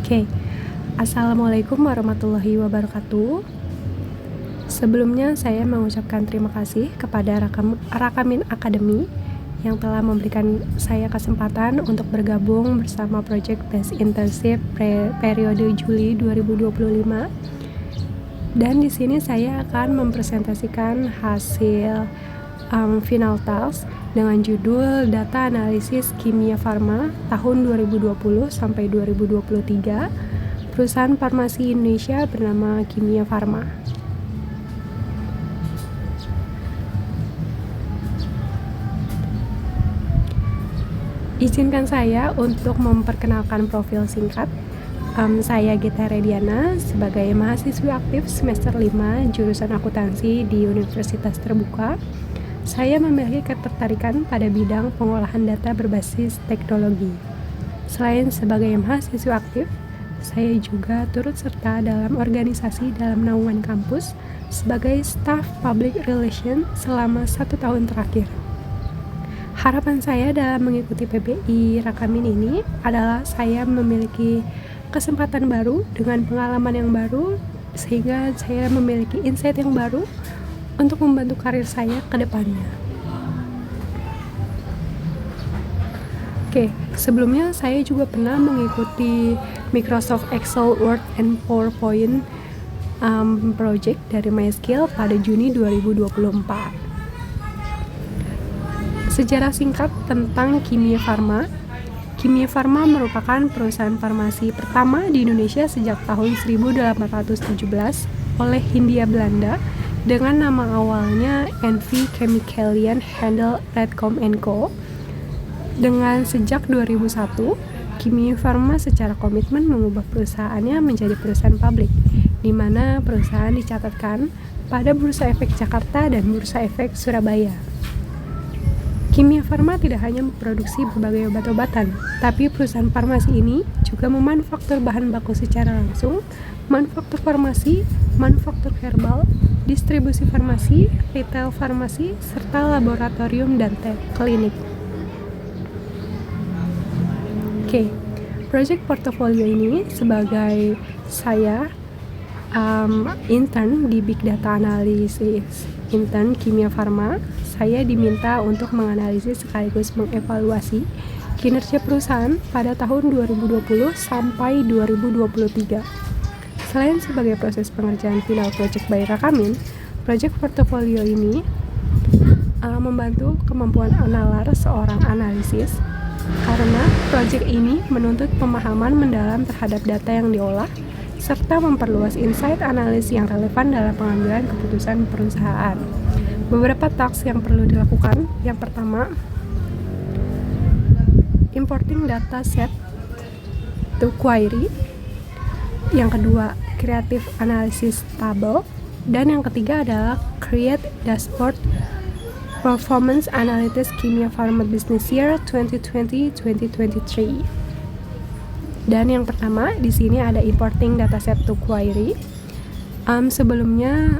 Oke, Assalamualaikum warahmatullahi wabarakatuh. Sebelumnya saya mengucapkan terima kasih kepada Rakamin Academy yang telah memberikan saya kesempatan untuk bergabung bersama Project Based Internship periode Juli 2025. Dan di sini saya akan mempresentasikan hasil final task dengan judul Data Analisis Kimia Farma tahun 2020 sampai 2023, perusahaan farmasi Indonesia bernama Kimia Farma. Izinkan saya untuk memperkenalkan profil singkat. Saya Gita Rediana sebagai mahasiswi aktif semester 5 jurusan akuntansi di Universitas Terbuka. Saya memiliki ketertarikan pada bidang pengolahan data berbasis teknologi. Selain sebagai mahasiswa aktif, saya juga turut serta dalam organisasi dalam naungan kampus sebagai staf public relation selama 1 tahun terakhir. Harapan saya dalam mengikuti PBI Rakamin ini adalah saya memiliki kesempatan baru dengan pengalaman yang baru, sehingga saya memiliki insight yang baru untuk membantu karir saya ke depannya. Oke, sebelumnya saya juga pernah mengikuti Microsoft Excel, Word, and PowerPoint project dari MySkill pada Juni 2024. Sejarah singkat tentang Kimia Farma. Kimia Farma merupakan perusahaan farmasi pertama di Indonesia sejak tahun 1817 oleh Hindia Belanda dengan nama awalnya NV Chemicalian Handel Redcom & Co. Dengan sejak 2001, Kimia Farma secara komitmen mengubah perusahaannya menjadi perusahaan publik, di mana perusahaan dicatatkan pada Bursa Efek Jakarta dan Bursa Efek Surabaya. Kimia Farma tidak hanya memproduksi berbagai obat-obatan, tapi perusahaan farmasi ini juga memanufaktur bahan baku secara langsung, manufaktur farmasi, manufaktur herbal, distribusi farmasi, retail farmasi, serta laboratorium dan klinik. Oke, project portofolio ini sebagai saya intern di Big Data Analysis intern Kimia Farma, saya diminta untuk menganalisis sekaligus mengevaluasi kinerja perusahaan pada tahun 2020 sampai 2023. Selain sebagai proses pengerjaan final project by Rakamin, project portofolio ini membantu kemampuan nalar seorang analisis karena project ini menuntut pemahaman mendalam terhadap data yang diolah serta memperluas insight analis yang relevan dalam pengambilan keputusan perusahaan. Beberapa task yang perlu dilakukan. Yang pertama, importing data set to query. Yang kedua, creative analysis table. Dan yang ketiga adalah create dashboard performance analytics Kimia Farma business year 2020-2023. Dan yang pertama di sini ada importing dataset to query. Sebelumnya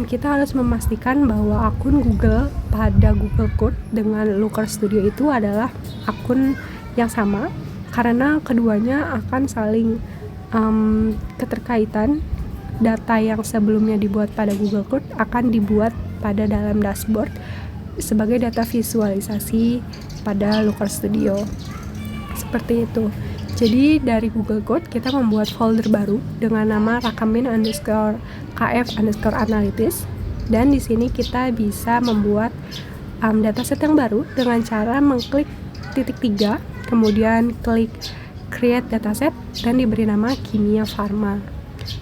kita harus memastikan bahwa akun Google pada Google Code dengan Looker Studio itu adalah akun yang sama, karena keduanya akan saling keterkaitan. Data yang sebelumnya dibuat pada Google Code akan dibuat pada dalam dashboard sebagai data visualisasi pada Looker Studio. Seperti itu. Jadi dari Google Code kita membuat folder baru dengan nama rakamin_kf_analytics, dan di sini kita bisa membuat dataset yang baru dengan cara mengklik titik 3, kemudian klik create dataset dan diberi nama Kimia Farma.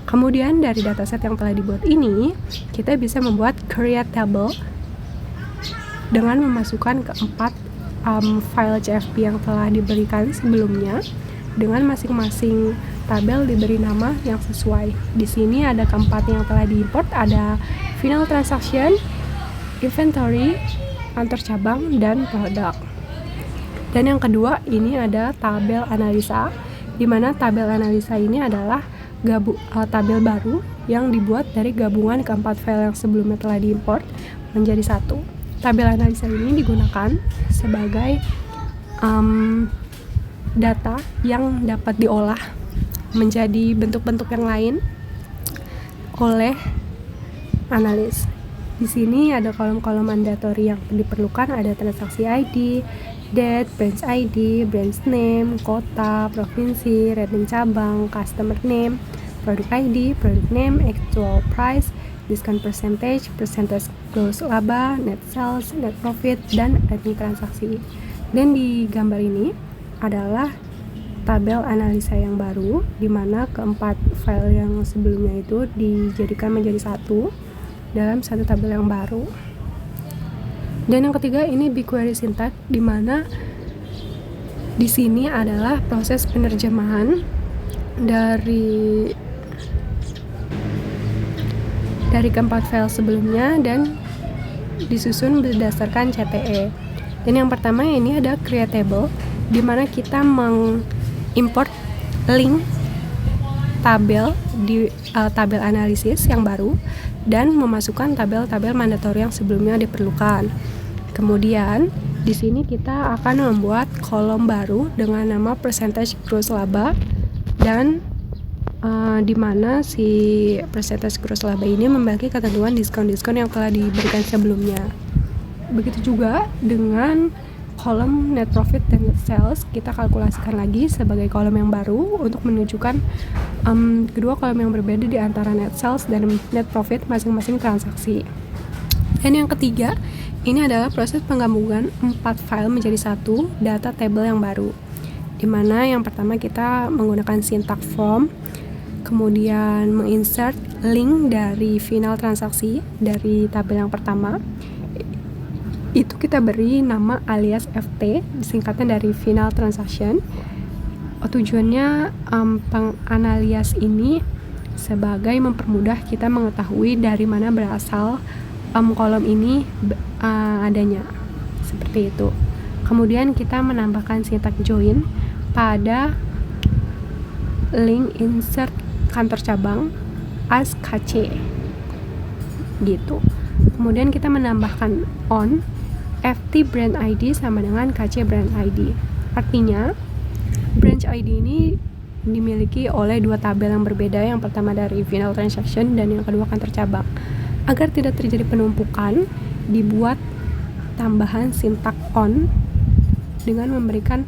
Kemudian dari dataset yang telah dibuat ini kita bisa membuat create table dengan memasukkan keempat file CSV yang telah diberikan sebelumnya, dengan masing-masing tabel diberi nama yang sesuai. Di sini ada keempat yang telah diimport, ada final transaction, inventory, antar cabang, dan produk. Dan yang kedua ini ada tabel analisa, di mana tabel analisa ini adalah tabel baru yang dibuat dari gabungan keempat file yang sebelumnya telah diimport menjadi satu. Tabel analisa ini digunakan sebagai data yang dapat diolah menjadi bentuk-bentuk yang lain oleh analis. Di sini ada kolom-kolom mandatori yang diperlukan, ada transaksi ID, date, branch ID, branch name, kota, provinsi, rating cabang, customer name, product ID, product name, actual price, discount percentage, percentage gross laba, net sales, net profit, dan rating transaksi. Dan di gambar ini adalah tabel analisa yang baru, di mana keempat file yang sebelumnya itu dijadikan menjadi satu dalam satu tabel yang baru. Dan yang ketiga ini BigQuery syntax, di mana di sini adalah proses penerjemahan dari keempat file sebelumnya dan disusun berdasarkan CTE. Dan yang pertama ini ada create table, di mana kita mengimport link tabel di tabel analisis yang baru dan memasukkan tabel-tabel mandatori yang sebelumnya diperlukan. Kemudian di sini kita akan membuat kolom baru dengan nama percentage gross laba, dan di mana si percentage gross laba ini membagi ketentuan diskon-diskon yang telah diberikan sebelumnya. Begitu juga dengan kolom net profit dan net sales, kita kalkulasikan lagi sebagai kolom yang baru untuk menunjukkan kedua kolom yang berbeda di antara net sales dan net profit masing-masing transaksi. Dan yang ketiga, ini adalah proses penggabungan 4 file menjadi satu data table yang baru, di mana yang pertama kita menggunakan syntax form, kemudian menginsert link dari final transaksi dari tabel yang pertama. Itu kita beri nama alias FT, singkatnya dari final transaction. Tujuannya penganalias ini sebagai mempermudah kita mengetahui dari mana berasal kolom ini adanya, seperti itu. Kemudian kita menambahkan syntax join pada link insert kantor cabang as KC gitu. Kemudian kita menambahkan on FT brand ID sama dengan KC brand ID. Artinya branch ID ini dimiliki oleh dua tabel yang berbeda, yang pertama dari final transaction dan yang kedua kantor cabang. Agar tidak terjadi penumpukan, dibuat tambahan syntax on dengan memberikan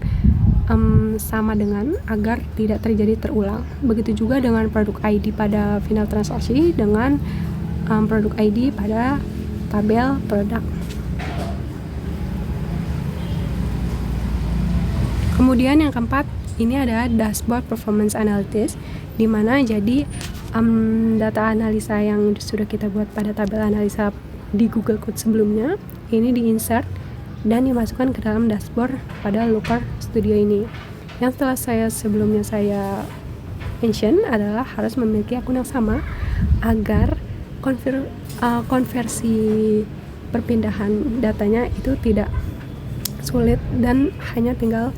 sama dengan, agar tidak terjadi terulang. Begitu juga dengan produk ID pada final transaksi dengan produk ID pada tabel produk. Kemudian yang keempat, ini adalah dashboard performance analysis, di mana jadi data analisa yang sudah kita buat pada tabel analisa di Google Code sebelumnya, ini diinsert dan dimasukkan ke dalam dashboard pada Looker Studio ini. Yang sebelumnya saya mention adalah harus memiliki akun yang sama agar konversi perpindahan datanya itu tidak sulit dan hanya tinggal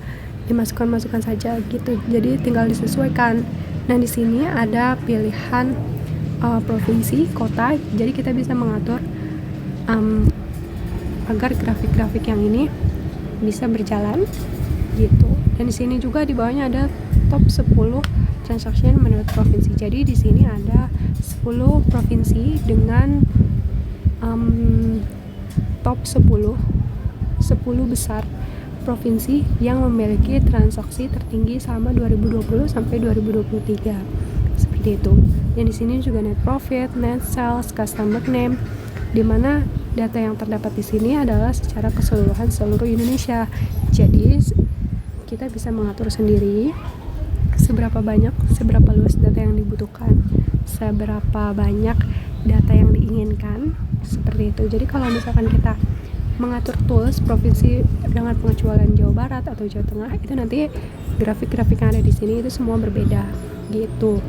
dimasukkan saja gitu. Jadi tinggal disesuaikan. Nah, di sini ada pilihan provinsi, kota. Jadi kita bisa mengatur agar grafik-grafik yang ini bisa berjalan gitu. Dan di sini juga di bawahnya ada top 10 transaction menurut provinsi. Jadi di sini ada 10 provinsi dengan top 10 besar provinsi yang memiliki transaksi tertinggi selama 2020 sampai 2023. Seperti itu. Dan di sini juga net profit, net sales, customer name, di mana data yang terdapat di sini adalah secara keseluruhan seluruh Indonesia. Jadi kita bisa mengatur sendiri seberapa luas data yang dibutuhkan, seberapa banyak data yang diinginkan, seperti itu. Jadi kalau misalkan kita mengatur tools provinsi dengan pengecualian Jawa Barat atau Jawa Tengah, itu nanti grafik-grafik yang ada di sini itu semua berbeda gitu.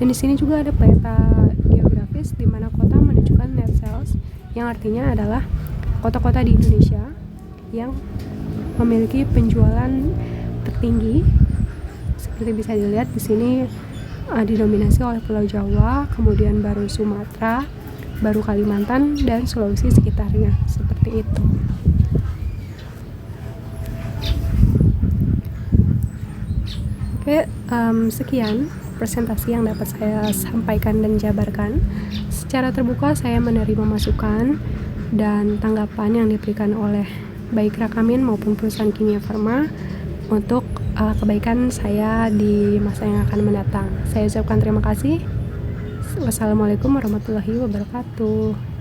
Dan di sini juga ada peta geografis di mana kota menunjukkan net sales, yang artinya adalah kota-kota di Indonesia yang memiliki penjualan tertinggi. Seperti bisa dilihat di sini didominasi oleh Pulau Jawa, kemudian baru Sumatera, baru Kalimantan, dan Sulawesi sekitarnya, seperti itu. Oke, sekian presentasi yang dapat saya sampaikan dan jabarkan. Secara terbuka saya menerima masukan dan tanggapan yang diberikan oleh baik Rakamin maupun perusahaan Kimia Farma untuk kebaikan saya di masa yang akan mendatang. Saya ucapkan terima kasih. Wassalamualaikum warahmatullahi wabarakatuh.